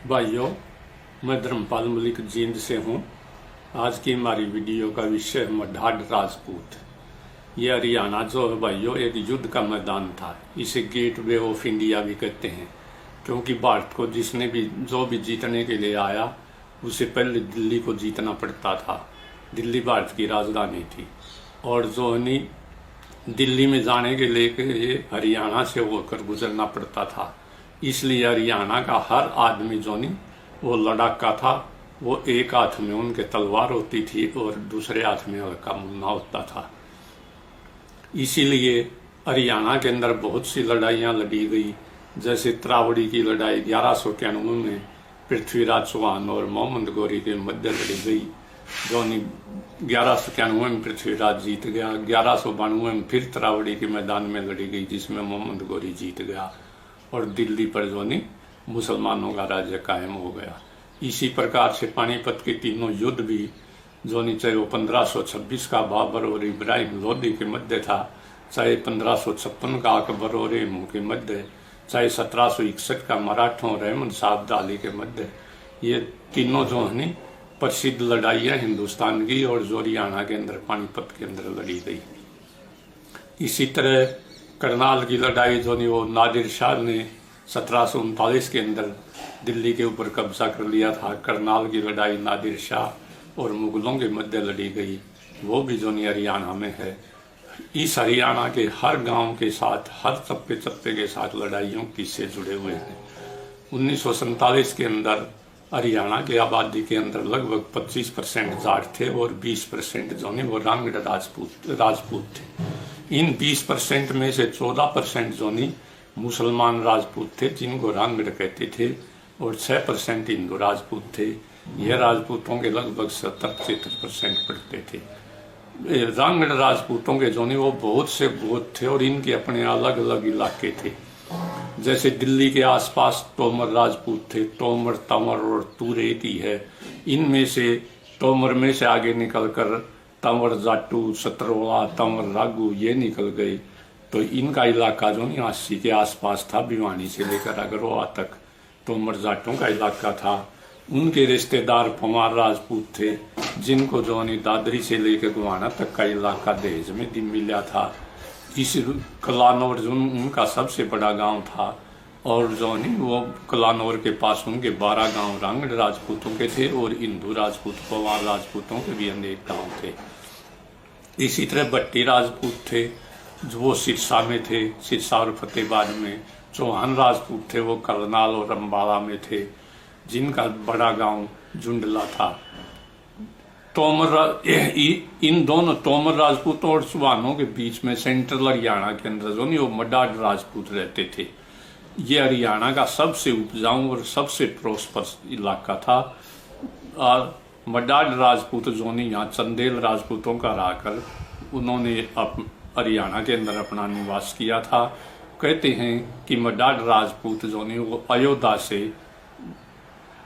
भाइयों, मैं धर्मपाल मलिक जींद से हूँ। आज की हमारी वीडियो का विषय है मडाड राजपूत। ये हरियाणा जो है भाइयों, एक युद्ध का मैदान था। इसे गेटवे ऑफ इंडिया भी कहते हैं, क्योंकि भारत को जो भी जीतने के लिए आया उसे पहले दिल्ली को जीतना पड़ता था। दिल्ली भारत की राजधानी थी और जो दिल्ली में जाने के लिए हरियाणा से होकर गुजरना पड़ता था। इसलिए हरियाणा का हर आदमी वो लड़ाका था। वो एक हाथ में उनके तलवार होती थी और दूसरे हाथ में हल्का मुन्ना होता था। इसीलिए हरियाणा के अंदर बहुत सी लड़ाइयाँ लड़ी गई, जैसे त्रावड़ी की लड़ाई 1191 में पृथ्वीराज चौहान और मोहम्मद गौरी के मध्य लड़ी गई। 1191 में पृथ्वीराज जीत गया। 1192 में फिर त्रावड़ी के मैदान में लड़ी गई, जिसमें मोहम्मद गौरी जीत गया और दिल्ली पर मुसलमानों का राज्य कायम हो गया। इसी प्रकार से पानीपत के तीनों युद्ध भी चाहे वो 1526 का बाबर और इब्राहिम लोदी के मध्य था, चाहे 1556 का अकबर और हेमू के मध्य, चाहे 1761 का मराठों और अहमद शाह अब्दाली के मध्य, ये तीनों प्रसिद्ध लड़ाइयाँ हिंदुस्तान की और जो हरियाणा के अंदर पानीपत के अंदर लड़ी गई। इसी तरह करनाल की लड़ाई वो नादिर शाह ने 1739 के अंदर दिल्ली के ऊपर कब्जा कर लिया था। करनाल की लड़ाई नादिर शाह और मुगलों के मध्य लड़ी गई, वो भी हरियाणा में है। इस हरियाणा के हर गांव के साथ, हर चप्पे चप्पे के साथ लड़ाइयों किस्से जुड़े हुए हैं। 1947 के अंदर हरियाणा की आबादी के अंदर लगभग 25% जाट थे और 20% वो रांगड़ राजपूत थे। इन 20% में से 14% मुसलमान राजपूत थे, जिनको रांगड़ कहते थे, और 6% हिंदू राजपूत थे। यह राजपूतों के लगभग 70-75% पड़ते थे। रांगड़ राजपूतों के वो बहुत से गोत्र थे और इनके अपने अलग अलग इलाके थे। जैसे दिल्ली के आसपास तोमर राजपूत थे, तोमर, तंवर और तुरेती है। इनमें से तोमर में से आगे निकलकर तंवर जाटू, सतरोला, तंवर रागू ये निकल गए। तो इनका इलाका अस्सी के आसपास था, भिवानी से लेकर अगरवा तक तोमर जाटों का इलाका था। उनके रिश्तेदार पवार राजपूत थे, जिनको दादरी से लेकर गुवाना तक का इलाका दहेज में मिला था। इस कलानौर उनका सबसे बड़ा गांव था और वो कलानौर के पास उनके 12 गांव रांगड़ राजपूतों के थे और हिंदू राजपूत पवार राजपूतों के भी अनेक गांव थे। इसी तरह भट्टी राजपूत थे, जो वो सिरसा में थे, सिरसा और फतेहबाद में। चौहान राजपूत थे, वो करनाल और अम्बाला में थे, जिनका बड़ा गांव जुंडला था। इन दोनों तोमर राजपूतों और चौहानों के बीच में सेंट्रल हरियाणा के अंदर वो मडाड राजपूत रहते थे। ये हरियाणा का सबसे उपजाऊ और सबसे प्रोस्पर इलाका था। मडाड राजपूत यहाँ चंदेल राजपूतों का रहकर उन्होंने हरियाणा के अंदर अपना निवास किया था। कहते हैं कि मडाड राजपूत वो अयोध्या से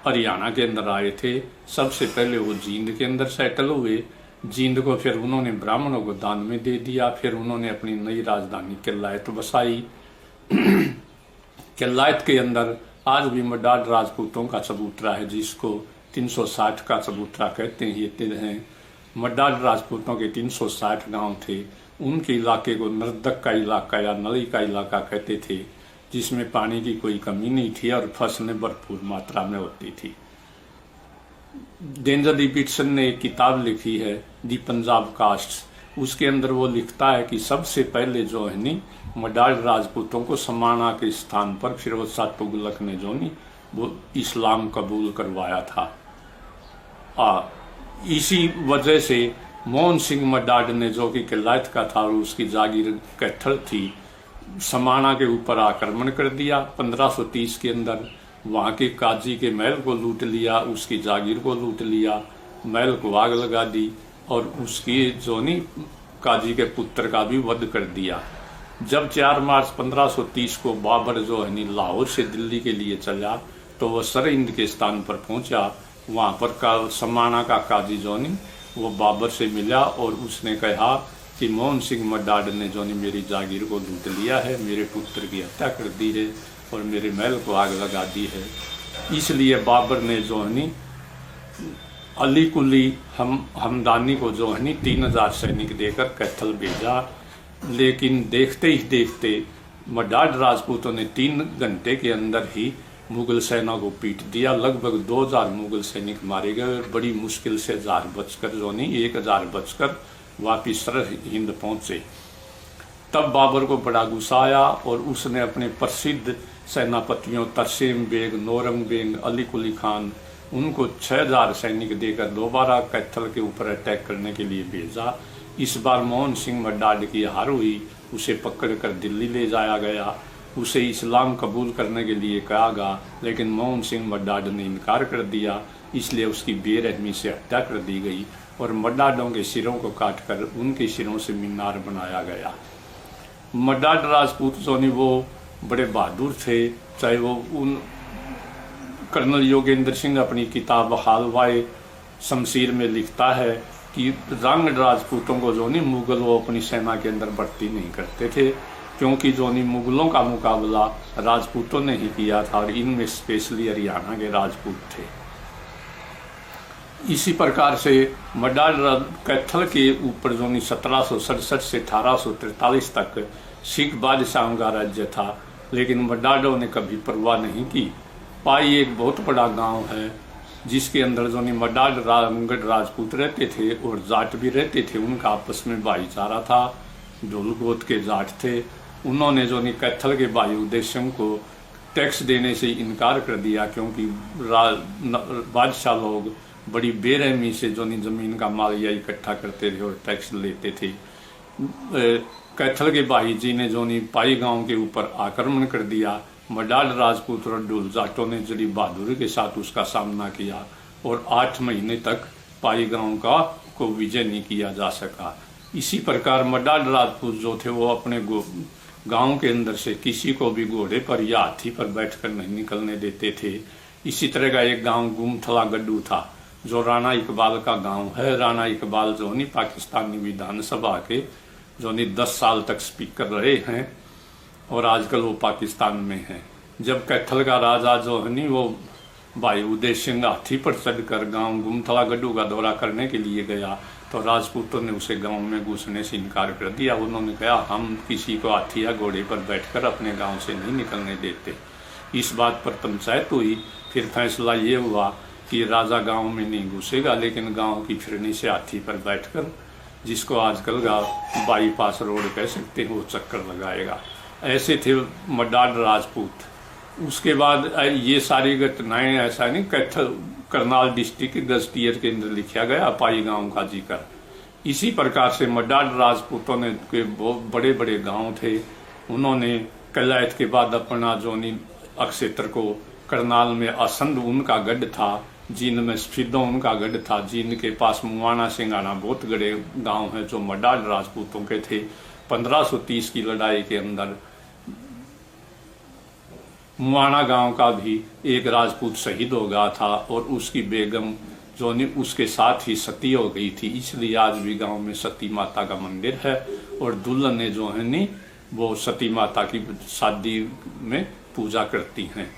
हरियाणा के अंदर आए थे। सबसे पहले वो जींद के अंदर सेटल हुए। जींद को फिर उन्होंने ब्राह्मणों को दान में दे दिया। फिर उन्होंने अपनी नई राजधानी किलायत बसाई। किलायत के अंदर आज भी मडाड राजपूतों का चबूतरा है, जिसको 360 का चबूतरा कहते हैं। मडाड राजपूतों के 360 गांव थे। उनके इलाके को नर्दक का इलाका या नली का इलाका कहते थे, जिसमें पानी की कोई कमी नहीं थी और फसलें भरपूर मात्रा में होती थी। डेंजर डिपिटसन ने एक किताब लिखी है, दी पंजाब कास्ट। उसके अंदर वो लिखता है कि सबसे पहले मडाड राजपूतों को समाना के स्थान पर फिरोज शाह तुगलक ने वो इस्लाम कबूल करवाया था। इसी वजह से मोहन सिंह मडाड ने, जो कि किलायत का था और उसकी जागीर कैथल थी, समाना के ऊपर आक्रमण कर दिया। 1530 के अंदर वहाँ के काजी के महल को लूट लिया, उसकी जागीर को लूट लिया, महल को आग लगा दी और उसकी काजी के पुत्र का भी वध कर दिया। जब 4 मार्च 1530 को बाबर लाहौर से दिल्ली के लिए चला, तो वह सरहिंद के स्थान पर पहुंचा। वहाँ पर समाना का काजी वो बाबर से मिला और उसने कहा कि मोहन सिंह मडाड ने मेरी जागीर को लूट लिया है, मेरे पुत्र की हत्या कर दी है और मेरे महल को आग लगा दी है। इसलिए बाबर ने जो है नी अली कुली हमदानी को जो है नी 3000 सैनिक देकर कैथल भेजा। लेकिन देखते ही देखते मडाड राजपूतों ने 3 घंटे के अंदर ही मुगल सेना को पीट दिया। लगभग 2000 मुगल सैनिक मारे गए और बड़ी मुश्किल से 1000 बचकर जो नहीं 1000 बचकर वापिस हिंद पहुंचे। तब बाबर को बड़ा गुस्सा आया और उसने अपने प्रसिद्ध सेनापतियों तरसेम बेग, नौरंग बेग, अली कुली खान उनको 6000 सैनिक देकर दोबारा कैथल के ऊपर अटैक करने के लिए भेजा। इस बार मोहन सिंह मडाड की हार हुई, उसे पकड़कर दिल्ली ले जाया गया। उसे इस्लाम कबूल करने के लिए कहा गया, लेकिन मोहन सिंह मडाड ने इनकार कर दिया, इसलिए उसकी बेरहमी से हत्या कर दी गई और मडाडों के सिरों को काटकर उनके सिरों से मीनार बनाया गया। मडाड राजपूत जोनी वो बड़े बहादुर थे, चाहे वो उन कर्नल योगेंद्र सिंह अपनी किताब हालवाए शमशीर में लिखता है कि रंग राजपूतों को जो नहीं मुगल वो अपनी सेना के अंदर भर्ती नहीं करते थे, क्योंकि जो नहीं मुगलों का मुकाबला राजपूतों ने ही किया था और इनमें स्पेशली हरियाणा के राजपूत थे। इसी प्रकार से मडाड कैथल के ऊपर जो नहीं 1767 से 1843 तक सिख बादशाहों का राज्य था, लेकिन मडाडों ने कभी परवाह नहीं की। पाई एक बहुत बड़ा गांव है जिसके अंदर जो नहीं मडाड रामगढ़ राजपूत रहते थे और जाट भी रहते थे, उनका आपस में भाईचारा था। ढोल गोत के जाट थे, उन्होंने जो नहीं कैथल के भाई उद्देश्यों को टैक्स देने से इनकार कर दिया, क्योंकि बादशाह लोग बड़ी बेरहमी से जो नहीं जमीन का मालिया इकट्ठा करते थे और टैक्स लेते थे। कैथल के भाई जी ने जो नहीं पाई गांव के ऊपर आक्रमण कर दिया। मडाड राजपूत और ढोल जाटों ने जड़ी बहादुरी के साथ उसका सामना किया और 8 महीने तक पाई गांव को विजय नहीं किया जा सका। इसी प्रकार मडाड राजपूत जो थे वो अपने गांव के अंदर से किसी को भी घोड़े पर या हाथी पर बैठकर नहीं निकलने देते थे। इसी तरह का एक गांव गुमथला गड्डू था जो राणा इकबाल का गांव है। राणा इकबाल जो नहीं पाकिस्तानी विधानसभा के जो नहीं 10 साल तक स्पीकर रहे हैं और आजकल वो पाकिस्तान में हैं। जब कैथल का राजा जो है नहीं वो भाई उदय सिंह हाथी पर चढ़कर गांव गुमथला गड्डू का दौरा करने के लिए गया तो राजपूतों ने उसे गांव में घुसने से इनकार कर दिया। उन्होंने कहा हम किसी को हाथी या घोड़े पर बैठकर अपने गांव से नहीं निकलने देते। इस बात पर पंचायत हुई। फिर फैसला ये हुआ कि राजा गांव में नहीं घुसेगा, लेकिन गांव की फिरनी से हाथी पर बैठकर, जिसको आजकल का बाईपास रोड कह सकते हैं, वो चक्कर लगाएगा। ऐसे थे मडाड राजपूत। उसके बाद ये सारी घटनाएं ऐसा नहीं कैथल करनाल डिस्ट्रिक्ट गजटियर के अंदर लिखा गया पाई गांव का जिक्र। इसी प्रकार से मडाड राजपूतों ने के बहुत बड़े बड़े गांव थे। उन्होंने कलायत के बाद अपना जोनी अक्षेत्र को करनाल में असंध उनका गढ़ था, जींद में स्फीदों उनका गढ़ था, जींद के पास मुआना सिंगाना बहुत बड़े गांव हैं जो मडाड राजपूतों के थे। 1530 की लड़ाई के अंदर मुआना गांव का भी एक राजपूत शहीद हो गया था और उसकी बेगम जो ने उसके साथ ही सती हो गई थी। इसलिए आज भी गांव में सती माता का मंदिर है और दुल्हन ने जो है नी वो सती माता की शादी में पूजा करती हैं।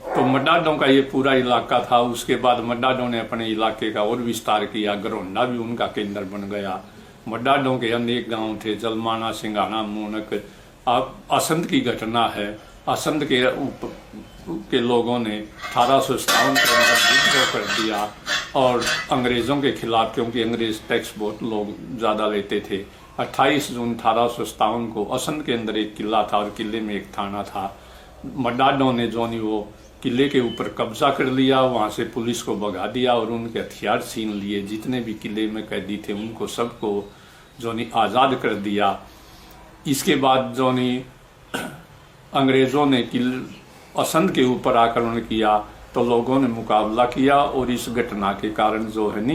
तो मडाडों का ये पूरा इलाका था। उसके बाद मडाडों ने अपने इलाके का और विस्तार किया। गरोंडा भी उनका केंद्र बन गया। मडाडों के अनेक गांव थे, जलमाना, सिंगाना, मूनक। अब असंध की घटना है। असंध के लोगों ने 1857 के अंदर विद्रोह कर दिया और अंग्रेजों के खिलाफ, क्योंकि अंग्रेज टैक्स बहुत लोग ज्यादा लेते थे, 28 जून 1857 को असंध के अंदर एक किला था और किले में एक थाना था। मडाडों ने जो नहीं वो किले के ऊपर कब्जा कर लिया, वहां से पुलिस को भगा दिया और उनके हथियार छीन लिए। जितने भी किले में कैदी थे उनको सबको जो नहीं आज़ाद कर दिया। इसके बाद जो नहीं अंग्रेजों ने असंध के ऊपर आक्रमण किया तो लोगों ने मुकाबला किया और इस घटना के कारण जो है नी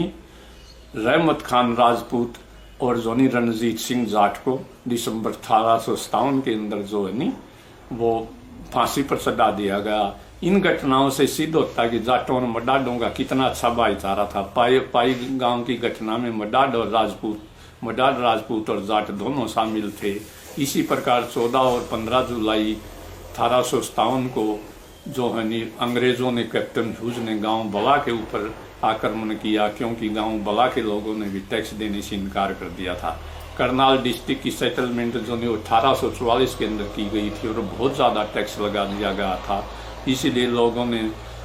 रहमत खान राजपूत और जो नी रणजीत सिंह जाट को दिसंबर 1857 के अंदर जो है नी वो फांसी पर चढ़ा दिया गया। इन घटनाओं से सिद्ध होता है कि जाटों और मडाडों का कितना अच्छा भाईचारा था। पाई गांव की घटना में मडाड राजपूत और जाट दोनों शामिल थे। इसी प्रकार 14 और 15 जुलाई 1857 को जो है नी अंग्रेजों ने, कैप्टन ह्यूज ने गांव बला के ऊपर आक्रमण किया, क्योंकि गांव बला के लोगों ने भी टैक्स देने से इनकार कर दिया था। करनाल डिस्ट्रिक्ट की सेटलमेंट जो है 1844 के अंदर की गई थी और बहुत ज़्यादा टैक्स लगा दिया गया था, इसीलिए लोगों ने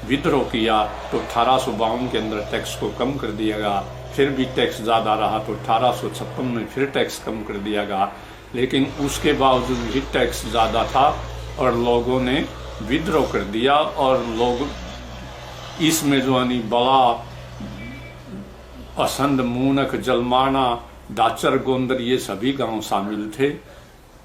विद्रोह किया। तो 1852 के अंदर टैक्स को कम कर दिया गया, फिर भी टैक्स ज़्यादा रहा तो 1856 में फिर टैक्स कम कर दिया गया, लेकिन उसके बावजूद भी टैक्स ज़्यादा था और लोगों ने विद्रोह कर दिया। और लोग इसमें जो है बड़ा असंध, मूनक, जलमाना, दाचर, गोंदर ये सभी गांव शामिल थे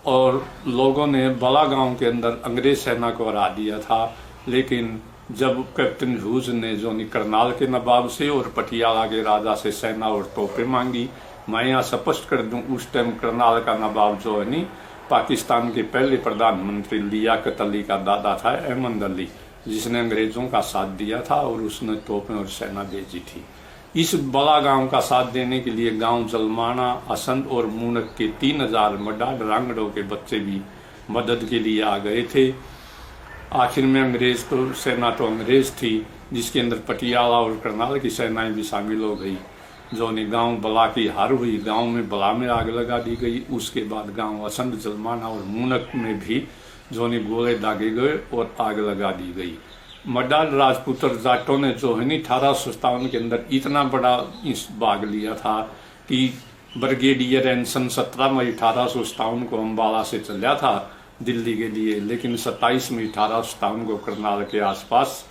और लोगों ने बड़ा गांव के अंदर अंग्रेज सेना को हरा दिया था। लेकिन जब कैप्टन ह्यूज ने जो करनाल के नवाब से और पटियाला के राजा से सेना और तोपें मांगी, मैं यहाँ स्पष्ट कर दूं, उस टाइम करनाल का नवाब जो है पाकिस्तान के पहले प्रधानमंत्री लियाकत अली का दादा था, अहमद अली, जिसने अंग्रेजों का साथ दिया था और उसने तोपें और सेना भेजी थी। इस बड़ा गांव का साथ देने के लिए गांव जलमाना, असंध और मूनक के 3000 मडाड रांगड़ों के बच्चे भी मदद के लिए आ गए थे। आखिर में अंग्रेज तो सेना तो अंग्रेज थी, जिसके अंदर पटियाला और करनाल की सेनाएं भी शामिल हो गई। जो ने गांव बला की हार हुई, गांव में बला में आग लगा दी गई। उसके बाद गांव असंध, जलमाना और मूनक में भी जो ने गोले दागे गए और आग लगा दी गई। मडाल राजपूत और जाटों ने जो है 1857 के अंदर इतना बड़ा इस भाग लिया था कि ब्रिगेडियर एनसन 17 मई 1857 को अम्बाला से चला था दिल्ली के लिए, लेकिन 27 मई 1857 को करनाल के आसपास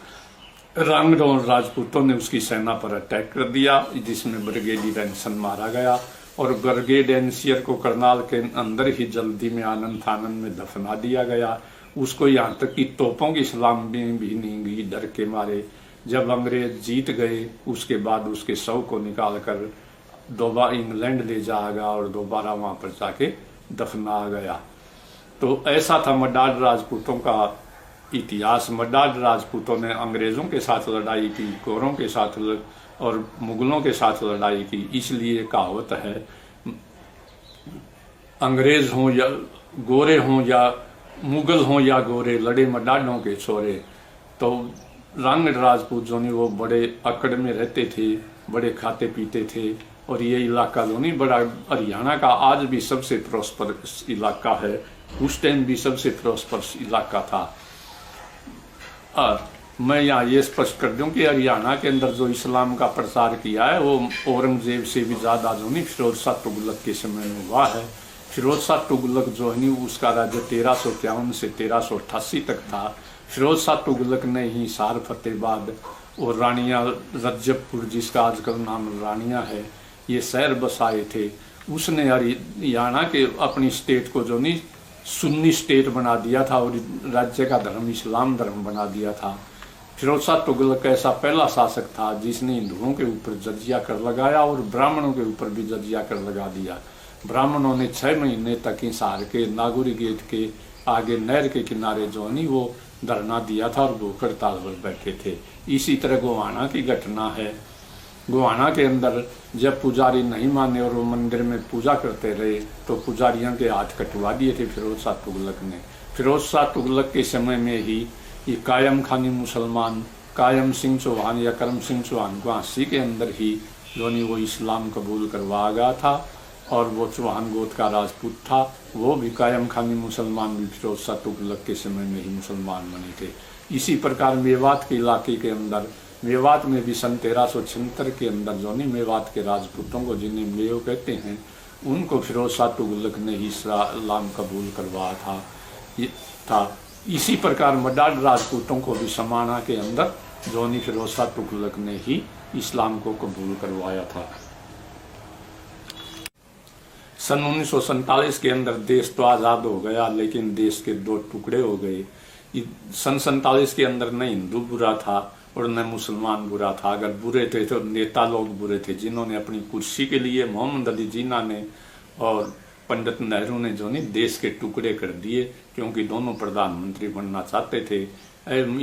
रांगड़ों और राजपूतों ने उसकी सेना पर अटैक कर दिया, जिसमें ब्रिगेडियर एनसन मारा गया और ब्रिगेड एनसीयर को करनाल के अंदर ही जल्दी में आनंद थानंद में दफना दिया गया। उसको यहाँ तक कि तोपों की सलामी भी नहीं गई डर के मारे। जब अंग्रेज जीत गए उसके बाद उसके शव को निकाल कर दोबारा इंग्लैंड ले जाया गया और दोबारा वहां पर जाके दफना गया। तो ऐसा था मडाल राजपूतों का इतिहास। मडाल राजपूतों ने अंग्रेजों के साथ लड़ाई की, गोरों के साथ और मुगलों के साथ लड़ाई की। इसलिए कहावत है, अंग्रेज हों या गोरे हों या मुगल हों या गोरे, लड़े मडालों के छोरे। तो रांगड़ राजपूत जो नहीं वो बड़े अकड़ में रहते थे, बड़े खाते पीते थे और ये इलाका जो नहीं बड़ा हरियाणा का आज भी सबसे प्रॉस्परस इलाका है, उस टाइम भी सबसे प्रॉस्परस इलाका था। मैं यहाँ ये स्पष्ट कर दूं कि हरियाणा के अंदर जो इस्लाम का प्रसार किया है वो औरंगजेब से भी ज्यादा जो नहीं फिरोज शाह तुगलक के समय में हुआ है। फिरोज शाह तुगलक जो है उसका राज्य 1351 से 1388 तक था। फिरोज शाह तुगलक ने ही हिसार, फतेहाबाद और रानिया रजबपुर, जिसका आजकल नाम रानिया है, ये शहर बसाए थे। उसने हरियाणा के अपनी स्टेट को जो नहीं सुन्नी स्टेट बना दिया था और राज्य का धर्म इस्लाम धर्म बना दिया था। फिरोज शाह तुगलक ऐसा पहला शासक था जिसने हिंदुओं के ऊपर जजिया कर लगाया और ब्राह्मणों के ऊपर भी जजिया कर लगा दिया। ब्राह्मणों ने 6 महीने तक हिसार के नागौरी गेट के आगे नहर के किनारे जो नहीं वो धरना दिया था और भूख हड़ताल पर बैठे थे। इसी तरह गोवाना की घटना है। गोवाना के अंदर जब पुजारी नहीं माने और वो मंदिर में पूजा करते रहे तो पुजारियों के हाथ कटवा दिए थे फिरोज शाह तुगलक ने। फिरोज शाह तुगलक के समय में ही ये कायम खानी मुसलमान कायम सिंह चौहान या करम सिंह चौहान को झांसी के अंदर ही जो नहीं वो इस्लाम कबूल करवा गया था और वो चौहान गोत का राजपूत था। वो भी कायम खानी मुसलमान भी फिरोज शाह तुगलक के समय में ही मुसलमान बने थे। इसी प्रकार मेवात के इलाके के अंदर, मेवात में भी सन 1376 के अंदर जो नहीं मेवात के राजपूतों को, जिन्हें मेव कहते हैं, उनको फिरोज शाह तुगलक ने ही इस्लाम कबूल करवाया था। इसी प्रकार मडाल राजपूतों को भी समाना के अंदर जो नहीं फिरोज शाह तुगलक ने ही इस्लाम को कबूल करवाया था। सन 1947 के अंदर देश तो आज़ाद हो गया, लेकिन देश के 2 टुकड़े हो गए। सन 47 के अंदर न हिंदू बुरा था और न मुसलमान बुरा था। अगर बुरे थे तो नेता लोग बुरे थे, जिन्होंने अपनी कुर्सी के लिए मोहम्मद अली जिन्ना ने और पंडित नेहरू ने जो नहीं देश के टुकड़े कर दिए, क्योंकि दोनों प्रधानमंत्री बनना चाहते थे।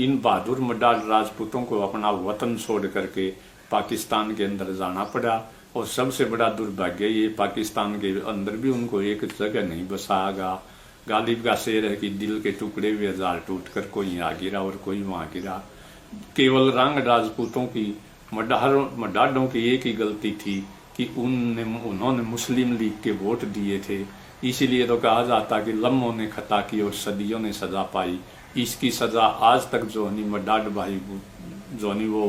इन बहादुर मडाल राजपूतों को अपना वतन छोड़ करके पाकिस्तान के अंदर जाना पड़ा और सबसे बड़ा दुर्भाग्य ये पाकिस्तान के अंदर भी उनको एक जगह नहीं बसाया गया। गालिब का शेर है कि दिल के टुकड़े भी 1000 टूटकर कोई यहाँ गिरा और कोई वहां गिरा। केवल रंग राजपूतों की मडाडों की एक ही गलती थी कि उन्होंने मुस्लिम लीग के वोट दिए थे, इसीलिए तो कहा जाता कि लम्हों ने खता की और सदियों ने सजा पाई। इसकी सजा आज तक जोनी मडाड भाई जोनी वो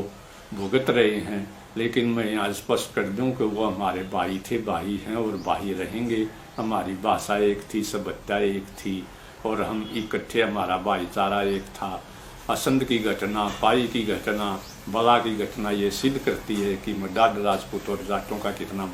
भुगत रहे हैं। लेकिन मैं यहाँ स्पष्ट कर दूं कि वो हमारे भाई थे, भाई हैं और भाई रहेंगे। हमारी भाषा एक थी, सभ्यता एक थी और हम इकट्ठे, हमारा भाईचारा एक था। असंध की घटना, पाई की घटना, बला की घटना ये सिद्ध करती है कि मडाड राजपूत और जाटों का कितना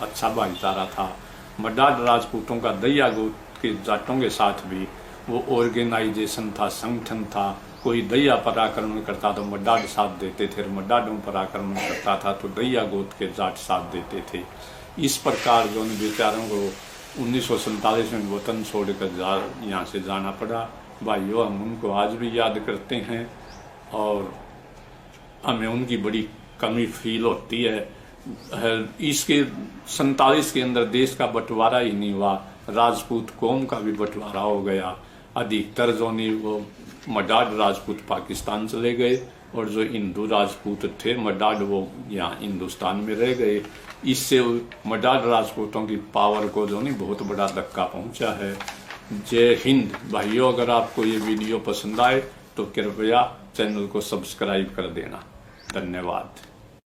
अच्छा भाईचारा था। मडाड राजपूतों का दैया गोत के जाटों के साथ भी वो ऑर्गेनाइजेशन था, संगठन था। कोई दैया पराक्रमण करता तो मडाड साथ देते थे, मडाडों पराक्रमण करता था तो दैया गोत के जाट साथ देते थे। इस प्रकार जो बेचारों को 1947 में वतन छोड़कर यहाँ से जाना पड़ा। भाइयों, हम उनको आज भी याद करते हैं और हमें उनकी बड़ी कमी फील होती है। इसके 47 के अंदर देश का बंटवारा ही नहीं हुआ, राजपूत कौम का भी बंटवारा हो गया। अधिकतर जो नहीं वो मडाड राजपूत पाकिस्तान चले गए और जो हिंदू राजपूत थे मडाड वो यहाँ हिंदुस्तान में रह गए। इससे मडाड राजपूतों की पावर को जो नहीं बहुत बड़ा धक्का पहुंचा है। जय हिंद भाइयों, अगर आपको ये वीडियो पसंद आए तो कृपया चैनल को सब्सक्राइब कर देना। धन्यवाद।